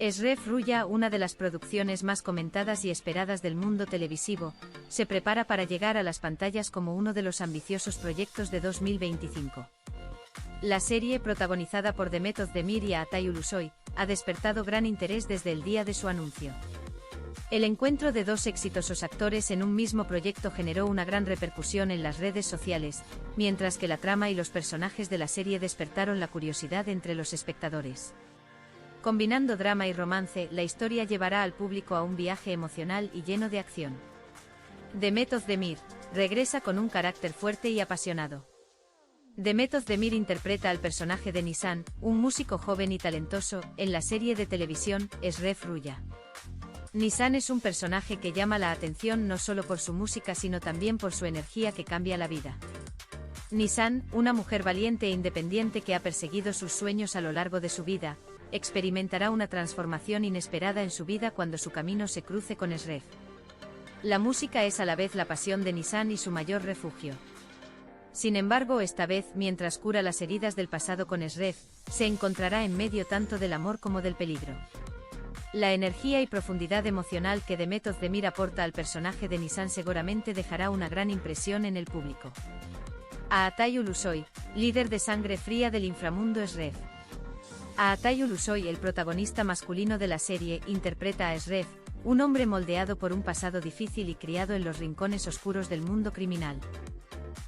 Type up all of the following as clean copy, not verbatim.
Eşref Rüya, una de las producciones más comentadas y esperadas del mundo televisivo, se prepara para llegar a las pantallas como uno de los ambiciosos proyectos de 2025. La serie, protagonizada por Demet Özdemir y Altay Ulusoy, ha despertado gran interés desde el día de su anuncio. El encuentro de dos exitosos actores en un mismo proyecto generó una gran repercusión en las redes sociales, mientras que la trama y los personajes de la serie despertaron la curiosidad entre los espectadores. Combinando drama y romance, la historia llevará al público a un viaje emocional y lleno de acción. Demet Özdemir regresa con un carácter fuerte y apasionado. Demet Özdemir interpreta al personaje de Nisan, un músico joven y talentoso, en la serie de televisión Eşref Rüya. Nisan es un personaje que llama la atención no solo por su música sino también por su energía que cambia la vida. Nisan, una mujer valiente e independiente que ha perseguido sus sueños a lo largo de su vida, experimentará una transformación inesperada en su vida cuando su camino se cruce con Eşref. La música es a la vez la pasión de Nisan y su mayor refugio. Sin embargo, esta vez, mientras cura las heridas del pasado con Eşref, se encontrará en medio tanto del amor como del peligro. La energía y profundidad emocional que Demet Özdemir aporta al personaje de Nisan seguramente dejará una gran impresión en el público. Altay Ulusoy, líder de sangre fría del inframundo Eşref. Altay Ulusoy, el protagonista masculino de la serie, interpreta a Eşref, un hombre moldeado por un pasado difícil y criado en los rincones oscuros del mundo criminal.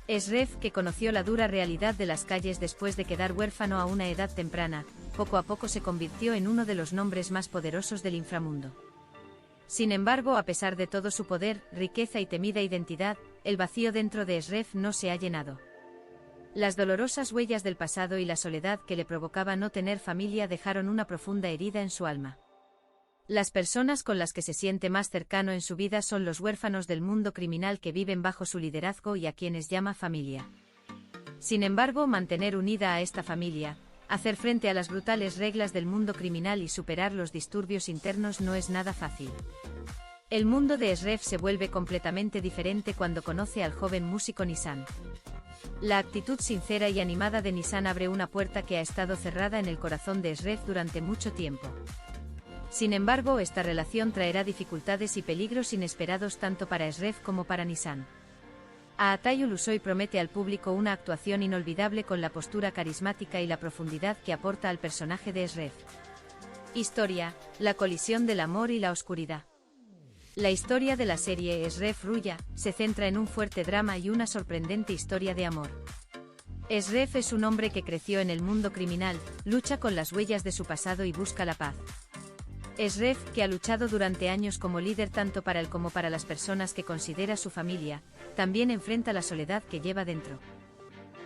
Eşref, que conoció la dura realidad de las calles después de quedar huérfano a una edad temprana, poco a poco se convirtió en uno de los nombres más poderosos del inframundo. Sin embargo, a pesar de todo su poder, riqueza y temida identidad, el vacío dentro de Eşref no se ha llenado. Las dolorosas huellas del pasado y la soledad que le provocaba no tener familia dejaron una profunda herida en su alma. Las personas con las que se siente más cercano en su vida son los huérfanos del mundo criminal que viven bajo su liderazgo y a quienes llama familia. Sin embargo, mantener unida a esta familia, hacer frente a las brutales reglas del mundo criminal y superar los disturbios internos no es nada fácil. El mundo de Eşref se vuelve completamente diferente cuando conoce al joven músico Nisan. La actitud sincera y animada de Nisan abre una puerta que ha estado cerrada en el corazón de Eşref durante mucho tiempo. Sin embargo, esta relación traerá dificultades y peligros inesperados tanto para Eşref como para Nisan. Altay Ulusoy promete al público una actuación inolvidable con la postura carismática y la profundidad que aporta al personaje de Eşref. Historia: la colisión del amor y la oscuridad. La historia de la serie Eşref Rüya se centra en un fuerte drama y una sorprendente historia de amor. Eşref es un hombre que creció en el mundo criminal, lucha con las huellas de su pasado y busca la paz. Eşref, que ha luchado durante años como líder tanto para él como para las personas que considera su familia, también enfrenta la soledad que lleva dentro.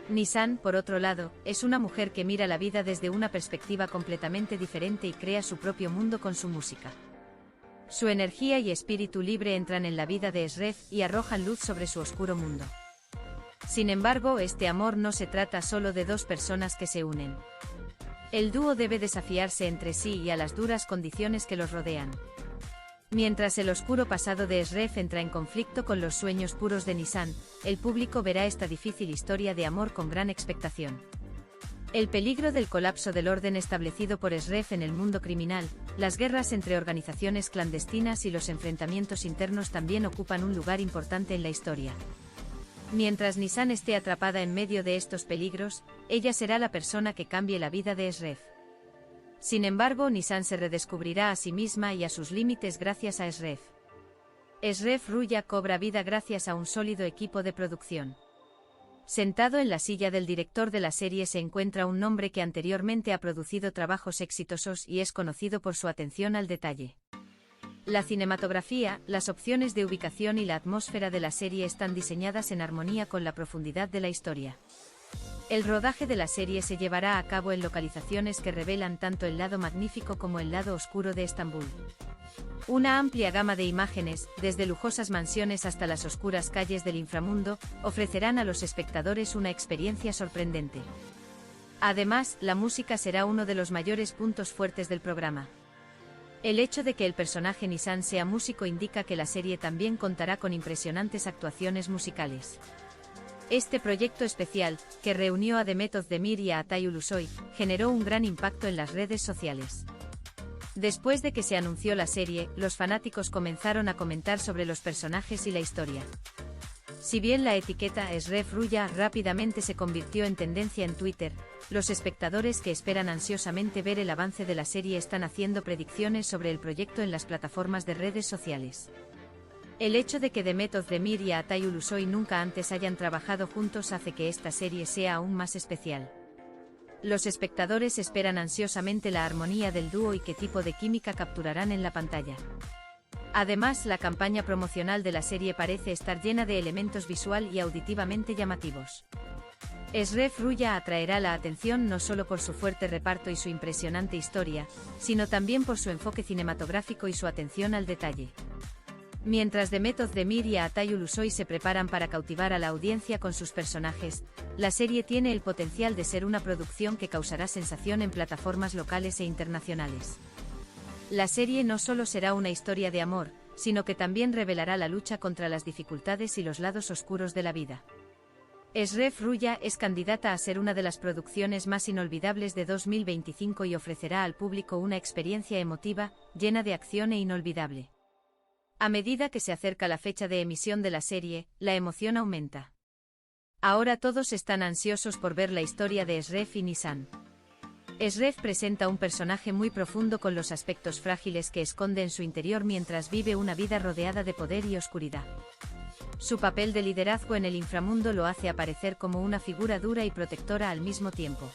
Nisan, por otro lado, es una mujer que mira la vida desde una perspectiva completamente diferente y crea su propio mundo con su música. Su energía y espíritu libre entran en la vida de Eşref y arrojan luz sobre su oscuro mundo. Sin embargo, este amor no se trata solo de dos personas que se unen. El dúo debe desafiarse entre sí y a las duras condiciones que los rodean. Mientras el oscuro pasado de Eşref entra en conflicto con los sueños puros de Nisan, el público verá esta difícil historia de amor con gran expectación. El peligro del colapso del orden establecido por Eşref en el mundo criminal, las guerras entre organizaciones clandestinas y los enfrentamientos internos también ocupan un lugar importante en la historia. Mientras Nisan esté atrapada en medio de estos peligros, ella será la persona que cambie la vida de Eşref. Sin embargo, Nisan se redescubrirá a sí misma y a sus límites gracias a Eşref. Eşref Rüya cobra vida gracias a un sólido equipo de producción. Sentado en la silla del director de la serie se encuentra un hombre que anteriormente ha producido trabajos exitosos y es conocido por su atención al detalle. La cinematografía, las opciones de ubicación y la atmósfera de la serie están diseñadas en armonía con la profundidad de la historia. El rodaje de la serie se llevará a cabo en localizaciones que revelan tanto el lado magnífico como el lado oscuro de Estambul. Una amplia gama de imágenes, desde lujosas mansiones hasta las oscuras calles del inframundo, ofrecerán a los espectadores una experiencia sorprendente. Además, la música será uno de los mayores puntos fuertes del programa. El hecho de que el personaje Nisan sea músico indica que la serie también contará con impresionantes actuaciones musicales. Este proyecto especial, que reunió a Demet Özdemir y a Altay Ulusoy, generó un gran impacto en las redes sociales. Después de que se anunció la serie, los fanáticos comenzaron a comentar sobre los personajes y la historia. Si bien la etiqueta Esref Ruya rápidamente se convirtió en tendencia en Twitter, los espectadores que esperan ansiosamente ver el avance de la serie están haciendo predicciones sobre el proyecto en las plataformas de redes sociales. El hecho de que Demet Özdemir y Altay Ulusoy nunca antes hayan trabajado juntos hace que esta serie sea aún más especial. Los espectadores esperan ansiosamente la armonía del dúo y qué tipo de química capturarán en la pantalla. Además, la campaña promocional de la serie parece estar llena de elementos visual y auditivamente llamativos. Esref Ruya atraerá la atención no solo por su fuerte reparto y su impresionante historia, sino también por su enfoque cinematográfico y su atención al detalle. Mientras Demet Özdemir y Altay Ulusoy se preparan para cautivar a la audiencia con sus personajes, la serie tiene el potencial de ser una producción que causará sensación en plataformas locales e internacionales. La serie no solo será una historia de amor, sino que también revelará la lucha contra las dificultades y los lados oscuros de la vida. Esref Ruya es candidata a ser una de las producciones más inolvidables de 2025 y ofrecerá al público una experiencia emotiva, llena de acción e inolvidable. A medida que se acerca la fecha de emisión de la serie, la emoción aumenta. Ahora todos están ansiosos por ver la historia de Esref y Nisan. Esref presenta un personaje muy profundo con los aspectos frágiles que esconde en su interior mientras vive una vida rodeada de poder y oscuridad. Su papel de liderazgo en el inframundo lo hace aparecer como una figura dura y protectora al mismo tiempo.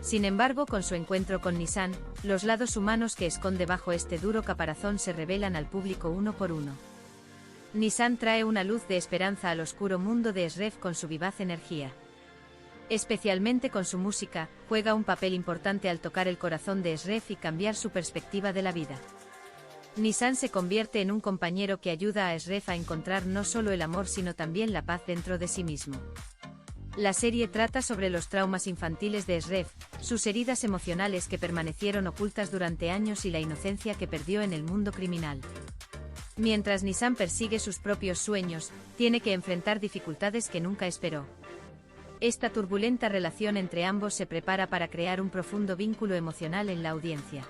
Sin embargo, con su encuentro con Nisan, los lados humanos que esconde bajo este duro caparazón se revelan al público uno por uno. Nisan trae una luz de esperanza al oscuro mundo de Esref con su vivaz energía. Especialmente con su música, juega un papel importante al tocar el corazón de Esref y cambiar su perspectiva de la vida. Nisan se convierte en un compañero que ayuda a Esref a encontrar no solo el amor sino también la paz dentro de sí mismo. La serie trata sobre los traumas infantiles de Esref, sus heridas emocionales que permanecieron ocultas durante años y la inocencia que perdió en el mundo criminal. Mientras Nisan persigue sus propios sueños, tiene que enfrentar dificultades que nunca esperó. Esta turbulenta relación entre ambos se prepara para crear un profundo vínculo emocional en la audiencia.